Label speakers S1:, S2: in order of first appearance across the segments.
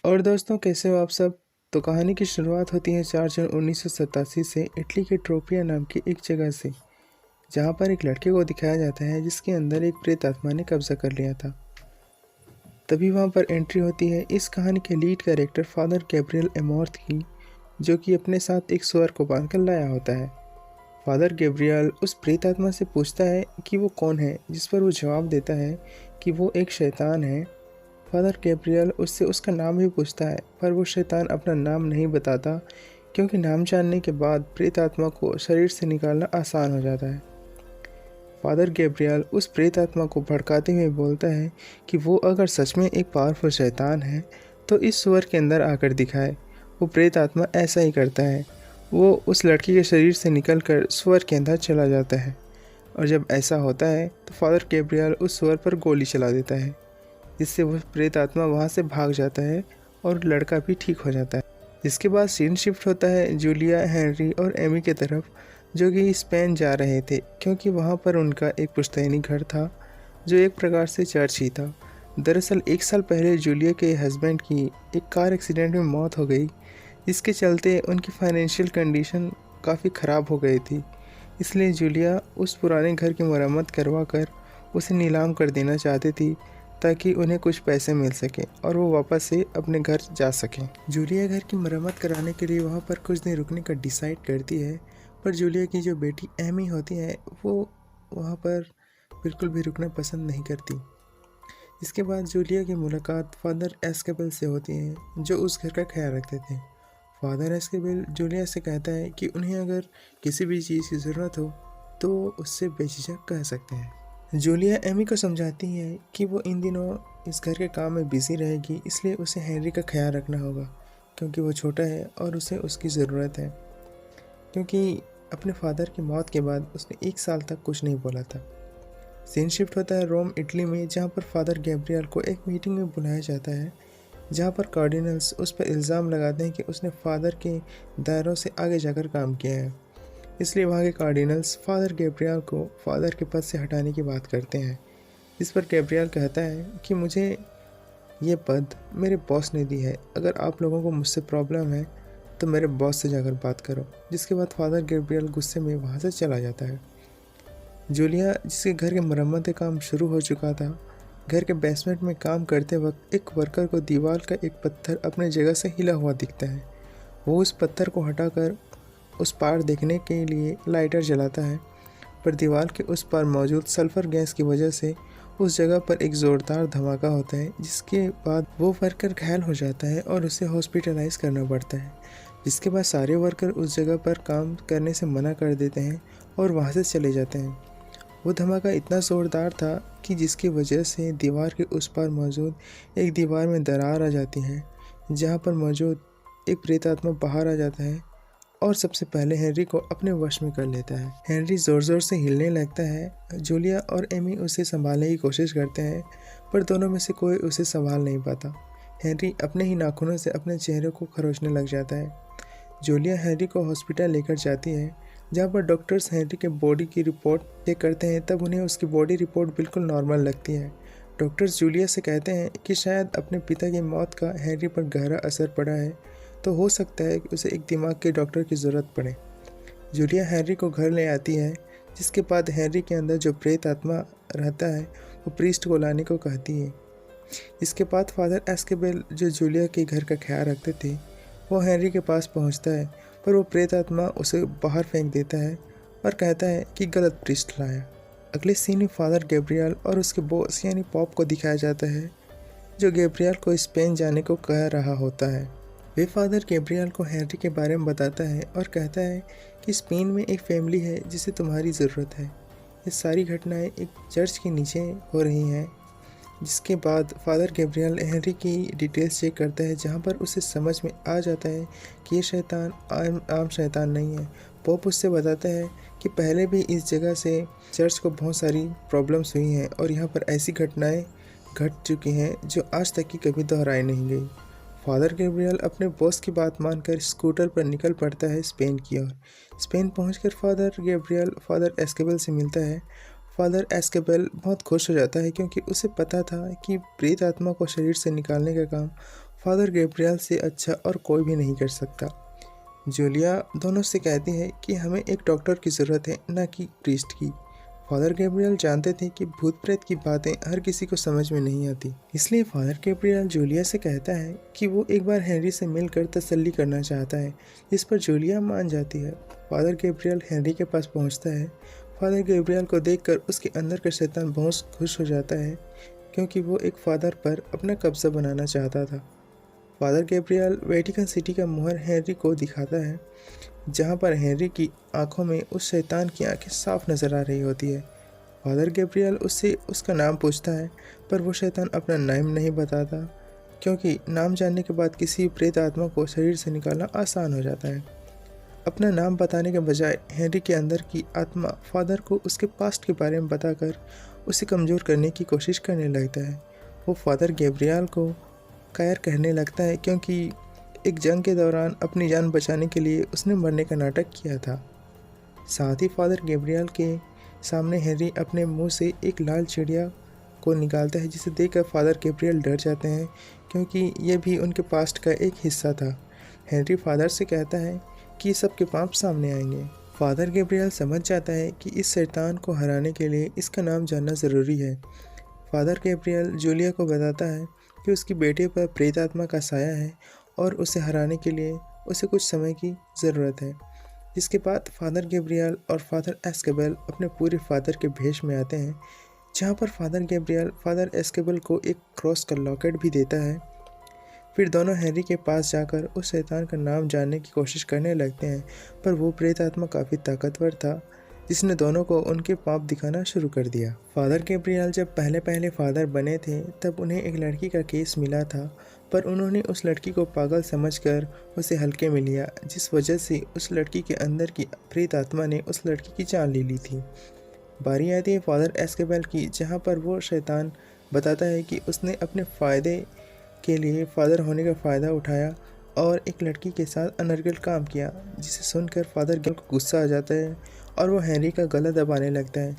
S1: और दोस्तों, कैसे हो आप सब। तो कहानी की शुरुआत होती है 4 जून 1987 से इटली के ट्रोपिया नाम की एक जगह से, जहाँ पर एक लड़के को दिखाया जाता है जिसके अंदर एक प्रेत आत्मा ने कब्जा कर लिया था। तभी वहाँ पर एंट्री होती है इस कहानी के लीड कैरेक्टर फादर गैब्रियल एमोर्थ की, जो कि अपने साथ एक सुअर को बांध कर लाया होता है। फादर गैब्रियल उस प्रेत आत्मा से पूछता है कि वो कौन है, जिस पर वो जवाब देता है कि वो एक शैतान है। फादर गैब्रियल उससे उसका नाम भी पूछता है, पर वो शैतान अपना नाम नहीं बताता, क्योंकि नाम जानने के बाद प्रेत आत्मा को शरीर से निकालना आसान हो जाता है। फादर गैब्रियल उस प्रेत आत्मा को भड़काते हुए बोलता है कि वो अगर सच में एक पावरफुल शैतान है तो इस सुअर के अंदर आकर दिखाए। वो प्रेत आत्मा ऐसा ही करता है, वो उस लड़की के शरीर से निकलकर सुअर के अंदर चला जाता है, और जब ऐसा होता है तो फादर गैब्रियल उस सुअर पर गोली चला देता है, जिससे वह प्रेत आत्मा वहाँ से भाग जाता है और लड़का भी ठीक हो जाता है। इसके बाद सीन शिफ्ट होता है जूलिया, हेनरी और एमी की तरफ, जो कि स्पेन जा रहे थे, क्योंकि वहाँ पर उनका एक पुश्तैनी घर था जो एक प्रकार से चर्च ही था। दरअसल 1 साल पहले जूलिया के हस्बैंड की एक कार एक्सीडेंट में मौत हो गई, जिसके चलते उनकी फाइनेंशियल कंडीशन काफ़ी ख़राब हो गई थी। इसलिए जूलिया उस पुराने घर की मरम्मत करवा कर उसे नीलाम कर देना चाहती थी, ताकि उन्हें कुछ पैसे मिल सकें और वो वापस से अपने घर जा सकें। जूलिया घर की मरम्मत कराने के लिए वहाँ पर कुछ दिन रुकने का डिसाइड करती है, पर जूलिया की जो बेटी एमी होती है वो वहाँ पर बिल्कुल भी रुकना पसंद नहीं करती। इसके बाद जूलिया की मुलाकात फादर एस्केबल से होती है, जो उस घर का ख्याल रखते थे। फादर एस्केबल जूलिया से कहता है कि उन्हें अगर किसी भी चीज़ की ज़रूरत हो तो उससे बेझिझक कह सकते हैं। जूलिया एमी को समझाती है कि वो इन दिनों इस घर के काम में बिजी रहेगी, इसलिए उसे हेनरी का ख्याल रखना होगा, क्योंकि वो छोटा है और उसे उसकी ज़रूरत है, क्योंकि अपने फादर की मौत के बाद उसने 1 साल तक कुछ नहीं बोला था। सीन शिफ्ट होता है रोम, इटली में, जहाँ पर फादर गैब्रियल को एक मीटिंग में बुलाया जाता है, जहाँ पर कार्डिनल्स उस पर इल्ज़ाम लगाते हैं कि उसने फादर के दायरों से आगे जाकर काम किया है। इसलिए वहाँ के कार्डिनल्स फादर गैब्रियल को फादर के पद से हटाने की बात करते हैं, जिस पर गैब्रियल कहता है कि मुझे ये पद मेरे बॉस ने दी है, अगर आप लोगों को मुझसे प्रॉब्लम है तो मेरे बॉस से जाकर बात करो। जिसके बाद फादर गैब्रियल गुस्से में वहाँ से चला जाता है। जूलिया, जिसके घर के मरम्मत का काम शुरू हो चुका था, घर के बेसमेंट में काम करते वक्त एक वर्कर को दीवार का एक पत्थर अपने जगह से हिला हुआ दिखता है। वो उस पत्थर को हटाकर उस पार देखने के लिए लाइटर जलाता है, पर दीवार के उस पार मौजूद सल्फ़र गैस की वजह से उस जगह पर एक ज़ोरदार धमाका होता है, जिसके बाद वो वर्कर घायल हो जाता है और उसे हॉस्पिटलाइज करना पड़ता है। जिसके बाद सारे वर्कर उस जगह पर काम करने से मना कर देते हैं और वहाँ से चले जाते हैं। वो धमाका इतना ज़ोरदार था कि जिसकी वजह से दीवार के उस पार मौजूद एक दीवार में दरार आ जाती है, जहाँ पर मौजूद एक प्रेत आत्मा बाहर आ जाता है और सबसे पहले हेनरी को अपने वश में कर लेता है। हेनरी ज़ोर ज़ोर से हिलने लगता है। जूलिया और एमी उसे संभालने की कोशिश करते हैं, पर दोनों में से कोई उसे संभाल नहीं पाता। हेनरी अपने ही नाखूनों से अपने चेहरे को खरोचने लग जाता है। जूलिया हेनरी को हॉस्पिटल लेकर जाती है, जहाँ पर डॉक्टर्स हेनरी के बॉडी की रिपोर्ट चेक करते हैं। तब उन्हें उसकी बॉडी रिपोर्ट बिल्कुल नॉर्मल लगती है। डॉक्टर्स जूलिया से कहते हैं कि शायद अपने पिता की मौत का हेनरी पर गहरा असर पड़ा है, तो हो सकता है कि उसे एक दिमाग के डॉक्टर की ज़रूरत पड़े। जूलिया हेनरी को घर ले आती है, जिसके बाद हेनरी के अंदर जो प्रेत आत्मा रहता है वो प्रीस्ट को लाने को कहती है। इसके बाद फादर एस्केबल, जो जूलिया के घर का ख्याल रखते थे, वो हेनरी के पास पहुंचता है, पर वो प्रेत आत्मा उसे बाहर फेंक देता है और कहता है कि गलत प्रीस्ट लाया। अगले सीन में फादर गैब्रियल और उसके बॉस यानी पॉप को दिखाया जाता है, जो गैब्रियल को स्पेन जाने को कह रहा होता है। वे फादर गैब्रियल को हेनरी के बारे में बताता है और कहता है कि स्पेन में एक फैमिली है जिसे तुम्हारी ज़रूरत है। ये सारी घटनाएं एक चर्च के नीचे हो रही हैं। जिसके बाद फादर गैब्रियल हेनरी की डिटेल्स चेक करता है, जहां पर उसे समझ में आ जाता है कि ये शैतान आम शैतान नहीं है। पॉप उससे बताता है कि पहले भी इस जगह से चर्च को बहुत सारी प्रॉब्लम्स हुई हैं और यहाँ पर ऐसी घटनाएं घट चुकी हैं जो आज तक की कभी दोहराई नहीं गई। फादर गैब्रियल अपने बॉस की बात मानकर स्कूटर पर निकल पड़ता है स्पेन की ओर। स्पेन पहुंचकर फादर गैब्रियल फादर एस्केबल से मिलता है। फादर एस्केबल बहुत खुश हो जाता है, क्योंकि उसे पता था कि प्रेत आत्मा को शरीर से निकालने का काम फादर गैब्रियल से अच्छा और कोई भी नहीं कर सकता। जूलिया दोनों से कहती है कि हमें एक डॉक्टर की ज़रूरत है, न कि प्रीस्ट की। फादर गैब्रियल जानते थे कि भूत प्रेत की बातें हर किसी को समझ में नहीं आती, इसलिए फादर गैब्रियल जूलिया से कहता है कि वो एक बार हेनरी से मिलकर तसल्ली करना चाहता है, जिस पर जूलिया मान जाती है। फादर गैब्रियल हेनरी के पास पहुंचता है। फादर गैब्रियल को देखकर उसके अंदर का शैतान बहुत खुश हो जाता है, क्योंकि वो एक फादर पर अपना कब्जा बनाना चाहता था। फादर गैब्रियल वेटिकन सिटी का मुहर हेनरी को दिखाता है, जहाँ पर हेनरी की आंखों में उस शैतान की आंखें साफ नज़र आ रही होती है। फादर गैब्रियल उससे उसका नाम पूछता है, पर वो शैतान अपना नाम नहीं बताता, क्योंकि नाम जानने के बाद किसी प्रेत आत्मा को शरीर से निकालना आसान हो जाता है। अपना नाम बताने के बजाय हेनरी के अंदर की आत्मा फादर को उसके पास्ट के बारे में बताकर उसे कमज़ोर करने की कोशिश करने लगता है। वो फादर गैब्रियल को कायर कहने लगता है, क्योंकि एक जंग के दौरान अपनी जान बचाने के लिए उसने मरने का नाटक किया था। साथ ही फादर गैब्रियल के सामने हेनरी अपने मुंह से एक लाल चिड़िया को निकालता है, जिसे देखकर फादर गैब्रियल डर जाते हैं, क्योंकि यह भी उनके पास्ट का एक हिस्सा था। हेनरी फादर से कहता है कि सबके पाप सामने आएंगे। फादर गैब्रियल समझ जाता है कि इस शैतान को हराने के लिए इसका नाम जानना ज़रूरी है। फादर गैब्रियल जूलिया को बताता है कि उसकी बेटे पर प्रेत आत्मा का साया है और उसे हराने के लिए उसे कुछ समय की ज़रूरत है। जिसके बाद फादर गैब्रियल और फादर एस्केबल अपने पूरे फादर के भेष में आते हैं, जहाँ पर फादर गैब्रियल फादर एस्केबल को एक क्रॉस का लॉकेट भी देता है। फिर दोनों हेनरी के पास जाकर उस शैतान का नाम जानने की कोशिश करने लगते हैं, पर वो प्रेत आत्मा काफ़ी ताकतवर था, जिसने दोनों को उनके पाप दिखाना शुरू कर दिया। फादर गैब्रियल जब पहले फादर बने थे, तब उन्हें एक लड़की का केस मिला था, पर उन्होंने उस लड़की को पागल समझकर उसे हल्के में लिया, जिस वजह से उस लड़की के अंदर की प्रेत आत्मा ने उस लड़की की जान ले ली थी। बारी आती है फादर एस्केबल की, जहाँ पर वो शैतान बताता है कि उसने अपने फ़ायदे के लिए फादर होने का फ़ायदा उठाया और एक लड़की के साथ अनर्गल काम किया, जिसे सुनकर फादर गैब्रियल को गुस्सा आ जाता है और वो हेनरी का गला दबाने लगता है,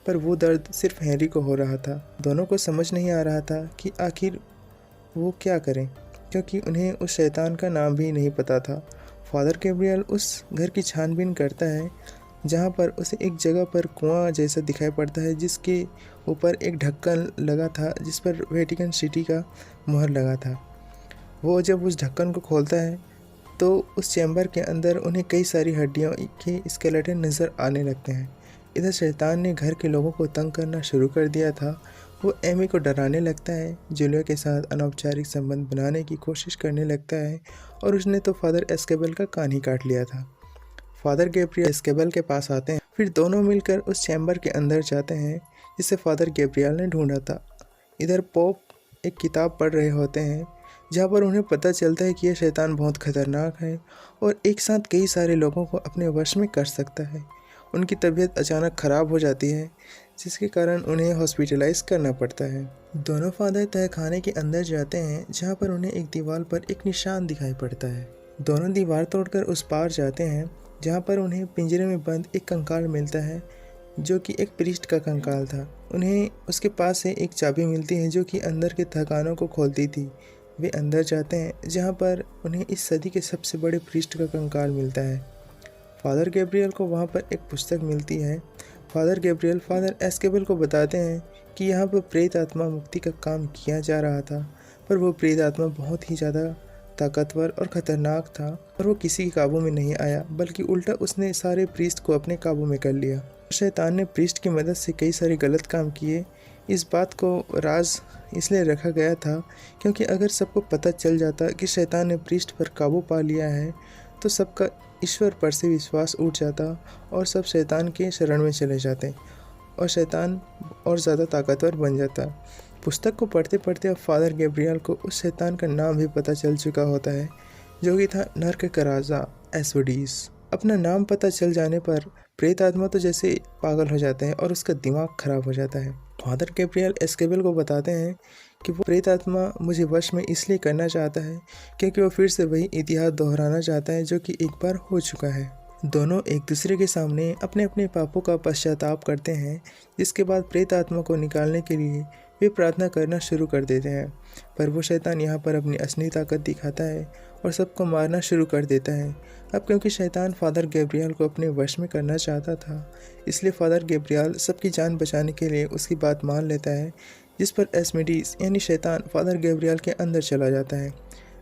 S1: पर वो दर्द सिर्फ हेनरी को हो रहा था। दोनों को समझ नहीं आ रहा था कि आखिर वो क्या करें, क्योंकि उन्हें उस शैतान का नाम भी नहीं पता था। फादर गैब्रियल उस घर की छानबीन करता है, जहाँ पर उसे एक जगह पर कुआं जैसा दिखाई पड़ता है, जिसके ऊपर एक ढक्कन लगा था, जिस पर वेटिकन सिटी का मुहर लगा था। वो जब उस ढक्कन को खोलता है तो उस चैम्बर के अंदर उन्हें कई सारी हड्डियों के स्केलेटन नज़र आने लगते हैं। इधर शैतान ने घर के लोगों को तंग करना शुरू कर दिया था। वो एमी को डराने लगता है, जूलिया के साथ अनौपचारिक संबंध बनाने की कोशिश करने लगता है, और उसने तो फादर एस्केबल का कान ही काट लिया था। फादर गैब्रियल एस्केबल के पास आते हैं, फिर दोनों मिलकर उस चैम्बर के अंदर जाते हैं जिसे फादर गैब्रियल ने ढूंढा था। इधर पोप एक किताब पढ़ रहे होते हैं, जहाँ पर उन्हें पता चलता है कि यह शैतान बहुत खतरनाक है और एक साथ कई सारे लोगों को अपने वश में कर सकता है। उनकी तबीयत अचानक ख़राब हो जाती है, जिसके कारण उन्हें हॉस्पिटलाइज करना पड़ता है। दोनों फादर तहखाने के अंदर जाते हैं, जहाँ पर उन्हें एक दीवार पर एक निशान दिखाई पड़ता है। दोनों दीवार तोड़कर उस पार जाते हैं, जहाँ पर उन्हें पिंजरे में बंद एक कंकाल मिलता है, जो कि एक प्रीस्ट का कंकाल था। उन्हें उसके पास से एक चाबी मिलती है, जो कि अंदर के तहखानों को खोलती थी। वे अंदर जाते हैं, जहाँ पर उन्हें इस सदी के सबसे बड़े प्रीस्ट का कंकाल मिलता है। फादर गैब्रियल को वहाँ पर एक पुस्तक मिलती है। फादर गैब्रियल फादर एस्केबल को बताते हैं कि यहाँ पर प्रेत आत्मा मुक्ति का काम किया जा रहा था, पर वो प्रेत आत्मा बहुत ही ज़्यादा ताकतवर और ख़तरनाक था, और वो किसी के काबू में नहीं आया, बल्कि उल्टा उसने सारे प्रीस्ट को अपने काबू में कर लिया। शैतान ने प्रीस्ट की मदद से कई सारे गलत काम किए। इस बात को राज इसलिए रखा गया था, क्योंकि अगर सबको पता चल जाता कि शैतान ने प्रीस्ट पर काबू पा लिया है, तो सबका ईश्वर पर से विश्वास उठ जाता और सब शैतान के शरण में चले जाते और शैतान और ज़्यादा ताकतवर बन जाता। पुस्तक को पढ़ते पढ़ते अब फादर गैब्रियल को उस शैतान का नाम भी पता चल चुका होता है, जो कि था नर्क का राजा एस्वडीस। अपना नाम पता चल जाने पर प्रेत आत्मा तो जैसे पागल हो जाते हैं और उसका दिमाग खराब हो जाता है। फादर गैब्रियल एस्केबल को बताते हैं कि वो प्रेत आत्मा मुझे वश में इसलिए करना चाहता है क्योंकि वो फिर से वही इतिहास दोहराना चाहता है जो कि एक बार हो चुका है। दोनों एक दूसरे के सामने अपने अपने पापों का पश्चाताप करते हैं, जिसके बाद प्रेत आत्मा को निकालने के लिए वे प्रार्थना करना शुरू कर देते हैं। पर वो शैतान यहाँ पर अपनी असली ताकत दिखाता है और सबको मारना शुरू कर देता है। अब क्योंकि शैतान फादर गैब्रियल को अपने वश में करना चाहता था, इसलिए फादर गैब्रियल सबकी जान बचाने के लिए उसकी बात मान लेता है, जिस पर एस्मेडीज यानी शैतान फादर गैब्रियल के अंदर चला जाता है।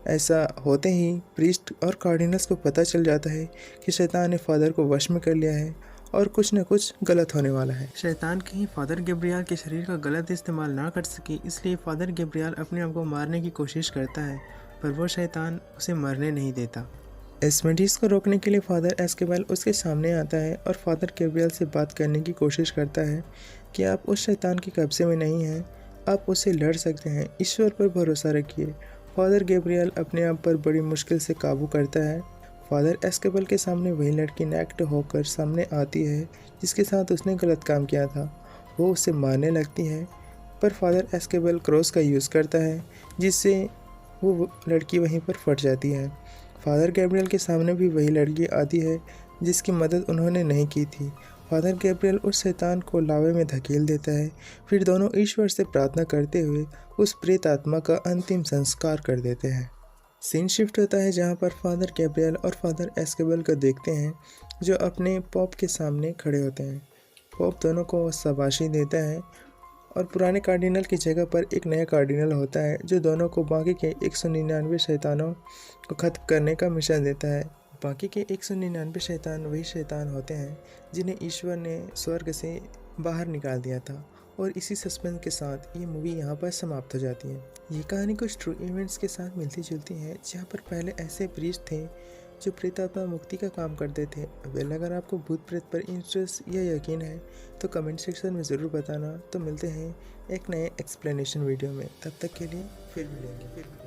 S1: ऐसा होते ही प्रीस्ट और कार्डिनल्स को पता चल जाता है कि शैतान ने फादर को वश में कर लिया है और कुछ न कुछ गलत होने वाला है। शैतान कहीं फादर गैब्रियल के शरीर का गलत इस्तेमाल ना कर सके, इसलिए फादर गैब्रियल अपने आप को मारने की कोशिश करता है, पर वो शैतान उसे मरने नहीं देता। एस्मेडीज को रोकने के लिए फादर एस्केबल उसके सामने आता है और फादर गैब्रियल से बात करने की कोशिश करता है कि आप उस शैतान के कब्जे में नहीं हैं, आप उससे लड़ सकते हैं, ईश्वर पर भरोसा रखिए। फादर गैब्रियल अपने आप पर बड़ी मुश्किल से काबू करता है। फादर एस्केबल के सामने वही लड़की नेक्ड होकर सामने आती है जिसके साथ उसने गलत काम किया था। वो उसे मारने लगती है, पर फादर एस्केबल क्रॉस का यूज़ करता है जिससे वो लड़की वहीं पर फट जाती है। फादर गैब्रियल के सामने भी वही लड़की आती है जिसकी मदद उन्होंने नहीं की थी। फादर गैब्रियल उस शैतान को लावे में धकेल देता है। फिर दोनों ईश्वर से प्रार्थना करते हुए उस प्रेत आत्मा का अंतिम संस्कार कर देते हैं। सीन शिफ्ट होता है जहाँ पर फादर गैब्रियल और फादर एस्केबल को देखते हैं जो अपने पॉप के सामने खड़े होते हैं। पॉप दोनों को शाबाशी देता है और पुराने कार्डिनल की जगह पर एक नया कार्डिनल होता है जो दोनों को बाकी के 199 शैतानों को ख़त्म करने का मिशन देता है। बाकी के 199 शैतान वही शैतान होते हैं जिन्हें ईश्वर ने स्वर्ग से बाहर निकाल दिया था। और इसी सस्पेंस के साथ ये मूवी यहाँ पर समाप्त हो जाती है। ये कहानी कुछ ट्रू इवेंट्स के साथ मिलती जुलती है, जहाँ पर पहले ऐसे प्रीस्ट थे जो प्रेतात्मा मुक्ति का काम करते थे। वेल, अगर आपको भूत प्रेत पर इंटरेस्ट या यकीन है तो कमेंट सेक्शन में ज़रूर बताना। तो मिलते हैं एक नए एक्सप्लेनेशन वीडियो में, तब तक के लिए फिर मिलेंगे।